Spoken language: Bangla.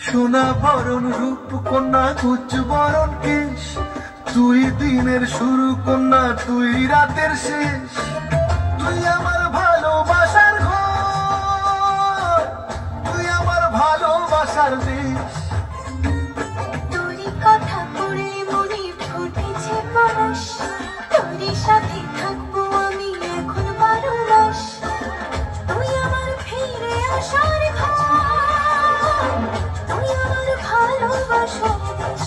সোনা বরণ রূপ কন্যা কুচ বরণ কেশ, তুই দিনের শুরু কন্যা তুই রাতের শেষ। তুই আমার ভালোবাসার ঘর, তুই আমার ভালোবাসার দেশ। তোরই কথা পড়লে মনে ফুটেছে পরশ, তোরই সাথে থাকবো আমি এখন 12 মাস। তুই আমার ফিরে আসার ঘর, তুই আমার ভালোবাসার দেশ।